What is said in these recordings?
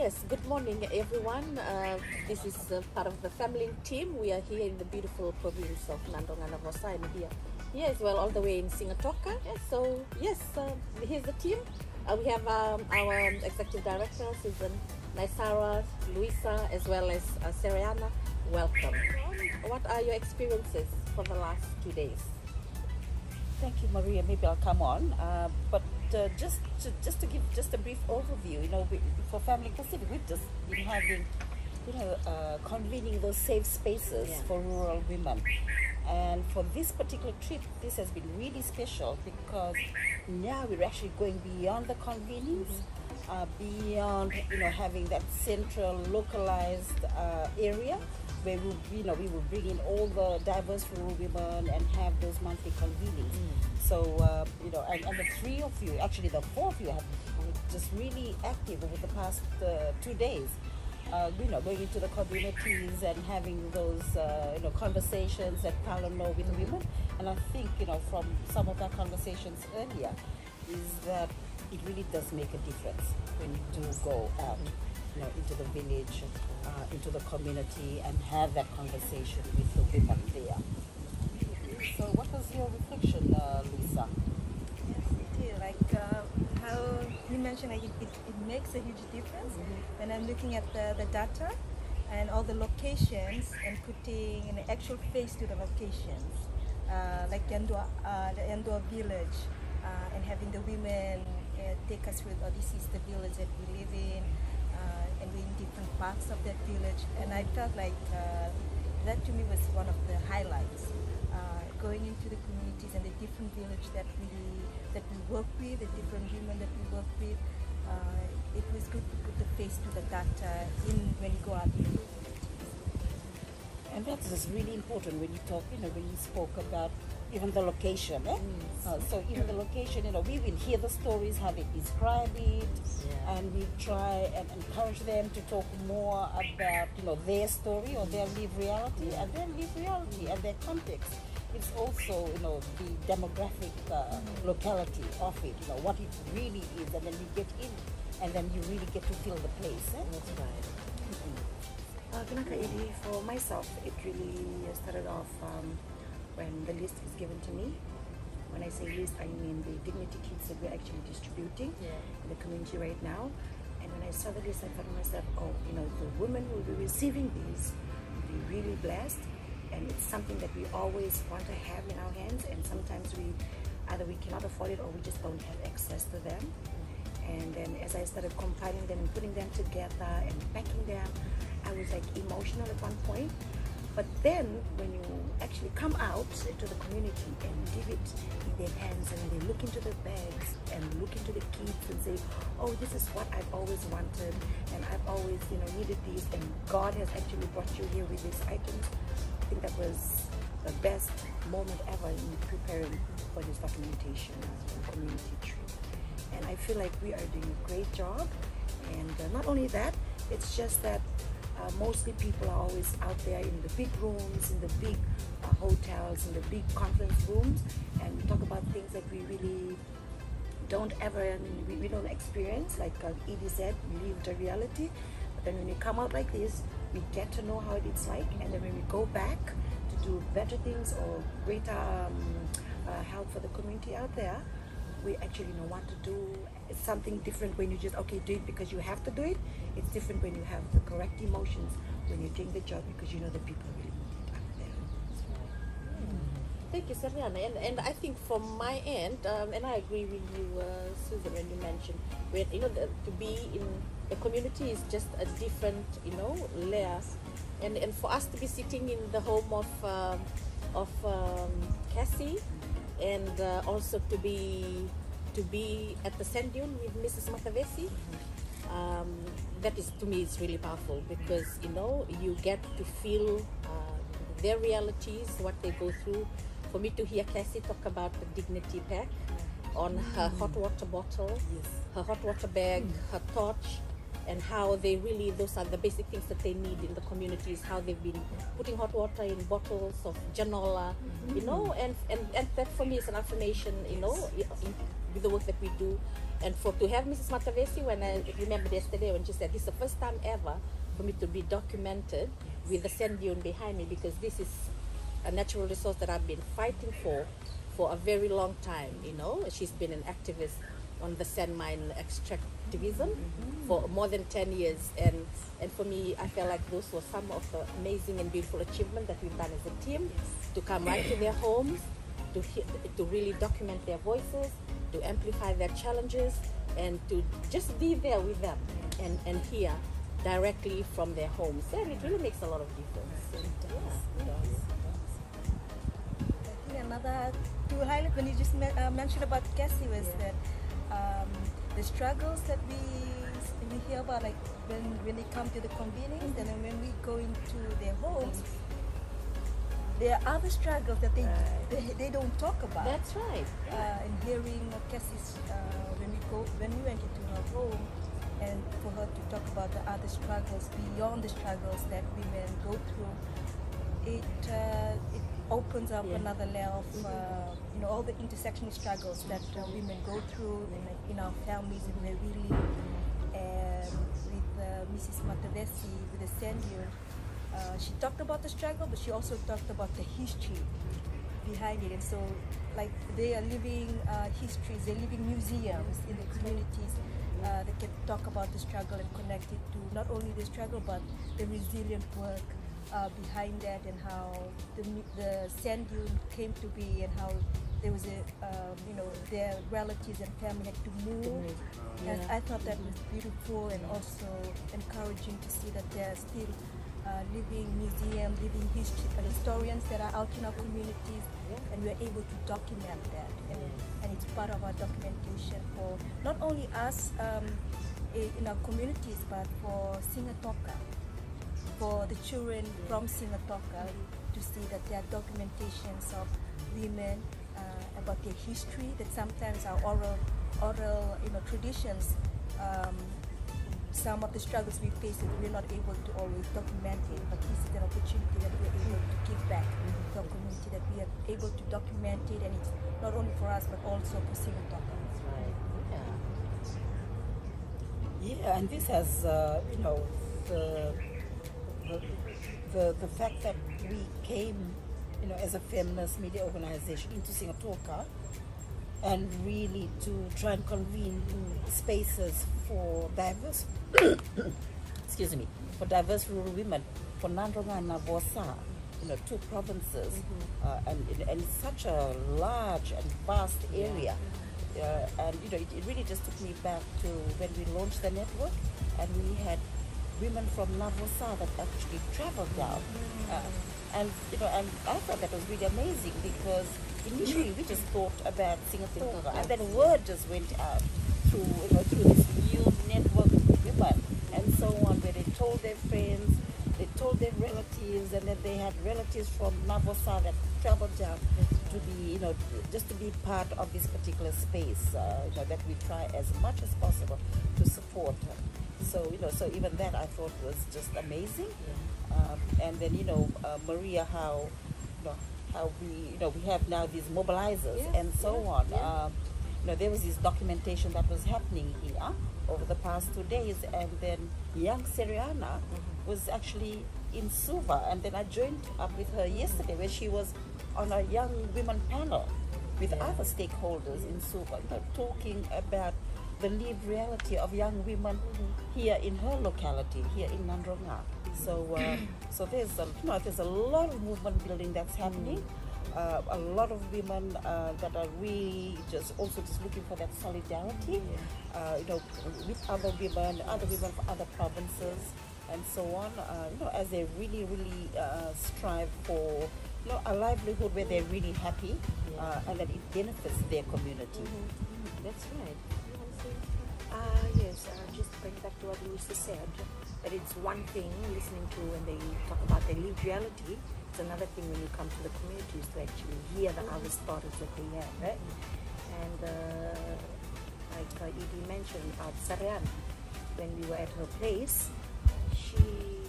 Yes, good morning everyone. This is part of the family team. We are here in the beautiful province of Nadroga and Navosa, and here as well, all the way in Sigatoka. Yes, here's the team. We have our executive director, Susan, Naisara, Luisa, as well as Seriana. Welcome. What are your experiences for the last 2 days? Thank you, Maria. Maybe I'll come on, but just to give just a brief overview. For femLINKpacific, we've just been having, convening those safe spaces for rural women. And for this particular trip, this has been really special because now we're actually going beyond the convenings, beyond having that central localized area where we will bring in all the diverse rural women and have those monthly convenings. So and the three of you, actually the four of you, have just really active over the past 2 days. Going into the communities and having those conversations that know with women. And I think from some of our conversations earlier is that it really does make a difference when you do go out into the village, into the community, and have that conversation with the women there. So what was your reflection, Lisa? Yes, it is. How you mentioned, it makes a huge difference when I'm looking at the data and all the locations and putting an actual face to the locations, like the Yandua village, and having the women take us through, this is the village that we live in, and we're in different parts of that village. And I felt like that to me was one of the highlights, going into the communities and the different village that we work with, the different women that we work with. It was good to put the face to the data when you go out. And that is really important when you talk, when you spoke about even the location. So even the location, we will hear the stories, how they describe it, and we try and encourage them to talk more about, their story or their lived reality, and their lived reality and their context. It's also, the demographic locality of it, what it really is, and then we get in, and then you really get to feel the place. That's right. For myself, it really started off when the list is given to me. When I say list, I mean the dignity kits that we're actually distributing in the community right now. And when I saw the list, I thought to myself, the women who will be receiving these will be really blessed. And it's something that we always want to have in our hands, and sometimes either we cannot afford it or we just don't have access to them. And then as I started compiling them and putting them together and packing them, I was like emotional at one point. But then when you actually come out into the community and give it in their hands, and they look into the bags and look into the kids and say, oh, this is what I've always wanted, and I've always needed these, and God has actually brought you here with these items. I think that was the best moment ever in preparing for this documentation community trip. And I feel like we are doing a great job. And not only that, it's just that mostly people are always out there in the big rooms, in the big hotels, in the big conference rooms, and we talk about things that we really don't ever, we don't experience. Like Edie said, we live the reality. But then when we come out like this, we get to know how it's like, and then when we go back to do better things or greater help for the community out there, we actually know what to do. It's something different when you just do it because you have to do it. It's different when you have the correct emotions when you're doing the job because you know the people really need it out there. Thank you, Seriana. And I think from my end, and I agree with you, Susan, when you mentioned, to be in the community is just a different, layer. And for us to be sitting in the home of Cassie, and also to be at the sand dune with Mrs. Matavesi, that is, to me, it's really powerful because you get to feel their realities, what they go through. For me to hear Cassie talk about the dignity pack on her hot water bottle, her hot water bag, her torch, and how they really, those are the basic things that they need in the communities, how they've been putting hot water in bottles of janola, and that for me is an affirmation, with the work that we do. And to have Mrs. Matavesi, when I remember yesterday when she said, this is the first time ever for me to be documented with the sand dune behind me, because this is a natural resource that I've been fighting for a very long time, you know. She's been an activist on the sand mine extractivism for more than 10 years. And for me, I felt like those were some of the amazing and beautiful achievements that we've done as a team, to come right to their homes, to really document their voices, to amplify their challenges, and to just be there with them and hear directly from their homes. And it really makes a lot of difference. I think another to highlight when you just mentioned about Cassie was that the struggles that we hear about, like when they come to the convenings, and then when we go into their homes, there are other struggles that they don't talk about. That's right. And hearing Cassie's when we went into her home, and for her to talk about the other struggles beyond the struggles that women go through, it opens up another layer of all the intersectional struggles that women go through in our families and where we live. And with Mrs. Matavesi, with the sand dune, she talked about the struggle, but she also talked about the history behind it. And so, like, they are living histories, they're living museums in the communities that can talk about the struggle and connect it to not only the struggle, but the resilient work behind that, and how the sand dune came to be, and how there was their relatives and family had to move. And I thought that was beautiful, and also encouraging to see that there are still living museums, living historians that are out in our communities, and we're able to document that. And it's part of our documentation for not only us in our communities, but for Sigatoka, for the children from Sigatoka, to see that there are documentations of women, about their history, that sometimes our oral traditions, some of the struggles we face, we're not able to always document it, but this is an opportunity that we're able to give back to our community, that we are able to document it, and it's not only for us, but also for Sigatoka. Yeah, and this has, the fact that we came, as a feminist media organization into Sigatoka, and really to try and convene spaces for diverse, for diverse rural women, for Nadroga and Navosa, two provinces, and it's such a large and vast area. And it really just took me back to when we launched the network, and we had women from Navosa that actually traveled down, and I thought that was really amazing, because initially we just thought about Sigatoka, and then word just went out through this new network of women and so on, where they told their friends, they told their relatives, and then they had relatives from Navosa that traveled down to be, just to be part of this particular space, that we try as much as possible to support. So, so even that I thought was just amazing. And then, Maria, how we have now these mobilizers and so on. There was this documentation that was happening here over the past 2 days, and then young Seriana was actually in Suva, and then I joined up with her yesterday, where she was on a young women panel with other stakeholders in Suva, talking about the lived reality of young women here in her locality, here in Nadroga. So, so there's a lot of movement building that's happening. A lot of women that are really just looking for that solidarity, with other women from other provinces and so on. As they really strive for a livelihood where they're really happy, and that it benefits their community. That's right. Yes, just going back to what Lucy said, that it's one thing listening to when they talk about their lived reality. It's another thing when you come to the communities to actually hear the other stories that they have, right? And like Edie mentioned about Sarian, when we were at her place, she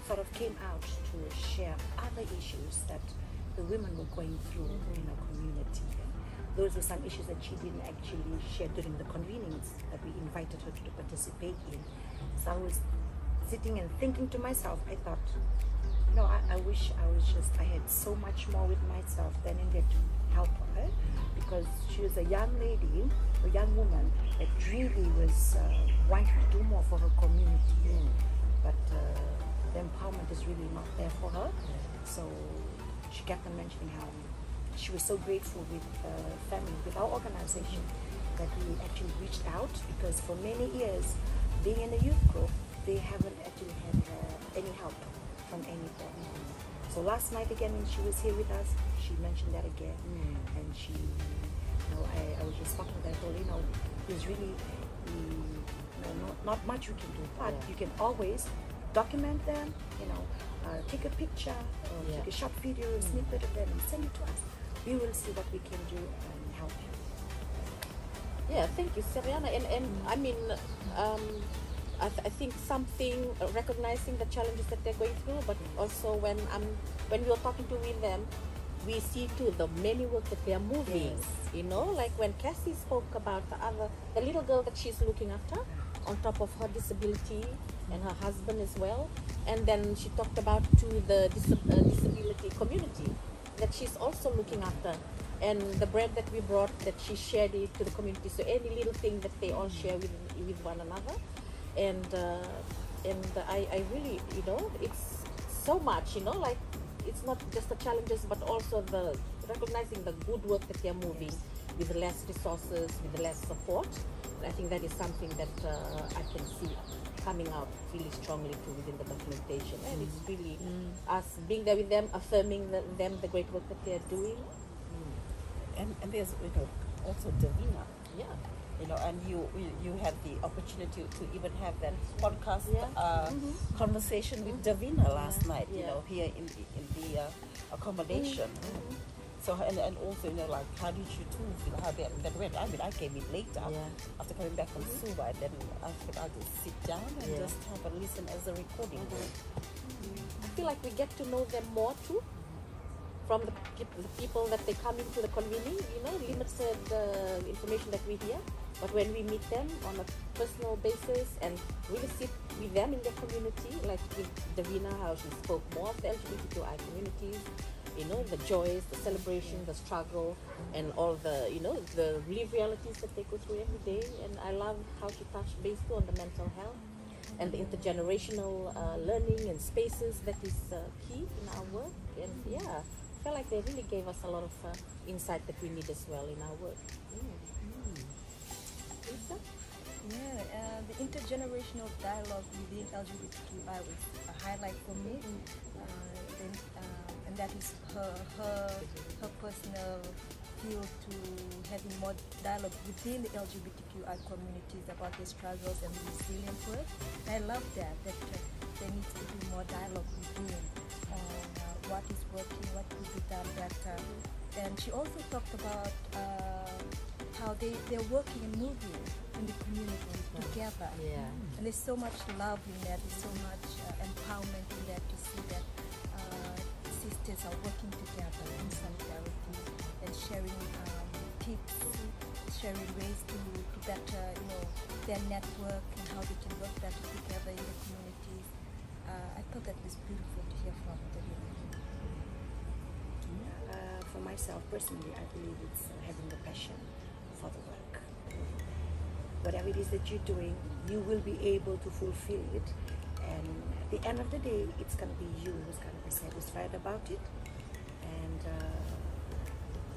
sort of came out to share other issues that the women were going through in our community. those were some issues that she didn't actually share during the convenings that we invited her to participate in. So I was sitting and thinking to myself, I thought, I wish I had so much more with myself than in there to help her, because she was a young lady, a young woman that really was wanting to do more for her community, but the empowerment is really not there for her. So she kept on mentioning how she was so grateful with family, with our organization, that we actually reached out, because for many years, being in a youth group, they haven't actually had any help from anybody. So last night again, when she was here with us, she mentioned that again, and she, I was just talking to her, there's really not much we can do, but you can always document them, take a picture or take a short video, snippet of them, and send it to us. We will see what we can do and help you. Yeah, thank you, Seriana. And I mean, I think something, recognizing the challenges that they're going through, but also when we are talking with them, we see too the many work that they are moving. Like when Cassie spoke about the little girl that she's looking after, on top of her disability and her husband as well, and then she talked about to the disability community that she's also looking after, and the bread that we brought, that she shared it to the community. So any little thing that they all share with one another, and I really, it's so much, like it's not just the challenges, but also the recognizing the good work that they're moving with less resources, with less support. And I think that is something that I can see coming out really strongly too within the documentation. And it's really us being there with them, affirming them, the great work that they're doing. And there's also Davina. Yeah. And you had the opportunity to even have that podcast conversation with Davina last night, here in the accommodation. So and also, like, how did you two feel how that went? I mean, I came in later after coming back from Suva, and then I thought I'll just sit down and just have a listen as a recording. I feel like we get to know them more too, from the people that they come into the convening, limited information that we hear. But when we meet them on a personal basis and really sit with them in their community, like with Davina, how she spoke more of the LGBTQI communities, the joys, the celebration, the struggle, and all the, the live realities that they go through every day. And I love how she touched base too on the mental health and the intergenerational learning and spaces that is key in our work. And I felt like they really gave us a lot of insight that we need as well in our work. Lisa? Yeah, the intergenerational dialogue within LGBTQI was a highlight for me. And that is her personal feel to having more dialogue within the LGBTQI communities about their struggles and resilient work. And I love that there needs to be more dialogue within on what is working, what could be done better. And she also talked about how they're working and moving in the community together. And there's so much love in that, there's so much empowerment in that, to see that sisters are working together in solidarity and sharing tips, sharing ways to better, their network and how they can work better together in the communities. I thought that was beautiful to hear from the For myself personally, I believe it's having the passion for the work. Whatever it is that you're doing, you will be able to fulfill it, and at the end of the day, it's going to be you who's going to be satisfied about it,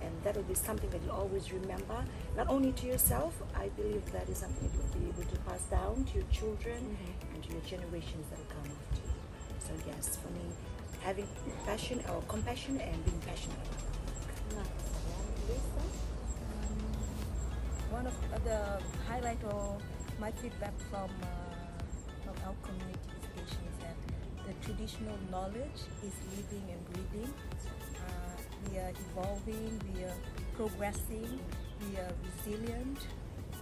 and that will be something that you'll always remember, not only to yourself. I believe that is something that you'll be able to pass down to your children and to your generations that will come after you. So yes, for me, having passion or compassion and being passionate about it. One of the highlight or my feedback from our community visitations is that the traditional knowledge is living and breathing. We are evolving, we are progressing, we are resilient,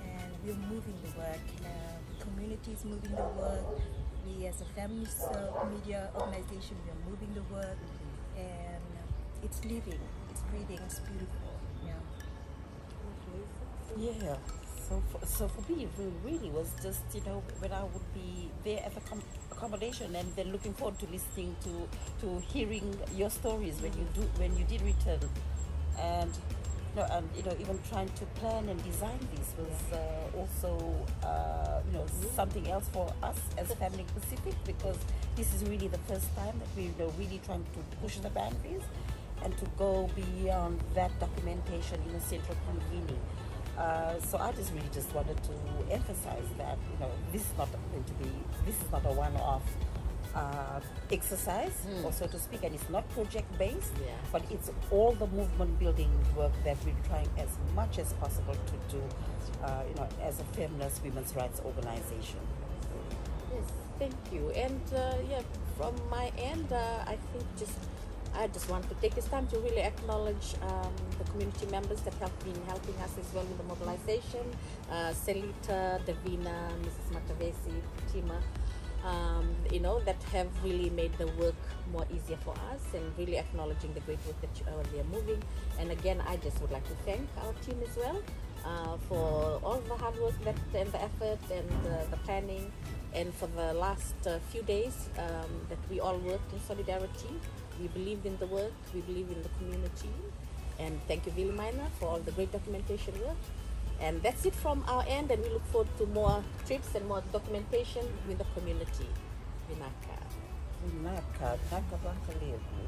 and we're moving the work. The community is moving the work. We as a feminist media organization, we are moving the work, and it's living, it's breathing, it's beautiful. Yeah. So for me, it really was just, you know, when I would be there at the accommodation, and then looking forward to listening to hearing your stories when you did return, and you know, even trying to plan and design this was also you know, something else for us as femLINKpacific, because this is really the first time that we're, you know, really trying to push the boundaries and to go beyond that documentation in a central convening. So I just wanted to emphasize that, you know, this is not a one-off exercise, or so to speak, and it's not project-based, but it's all the movement building work that we're trying as much as possible to do, you know, as a feminist women's rights organization. Yes, thank you. And yeah, from my end, I just want to take this time to really acknowledge the community members that have been helping us as well with the mobilization. Selita, Davina, Mrs. Matavesi, Fatima, you know, that have really made the work more easier for us, and really acknowledging the great work that they are moving. And again, I just would like to thank our team as well for all the hard work and the effort and the planning, and for the last few days that we all worked in solidarity. We believed in the work, we believe in the community, and thank you, Vilmaina, for all the great documentation work. And that's it from our end, and we look forward to more trips and more documentation with the community. Vinaka. Naka Banka Levu.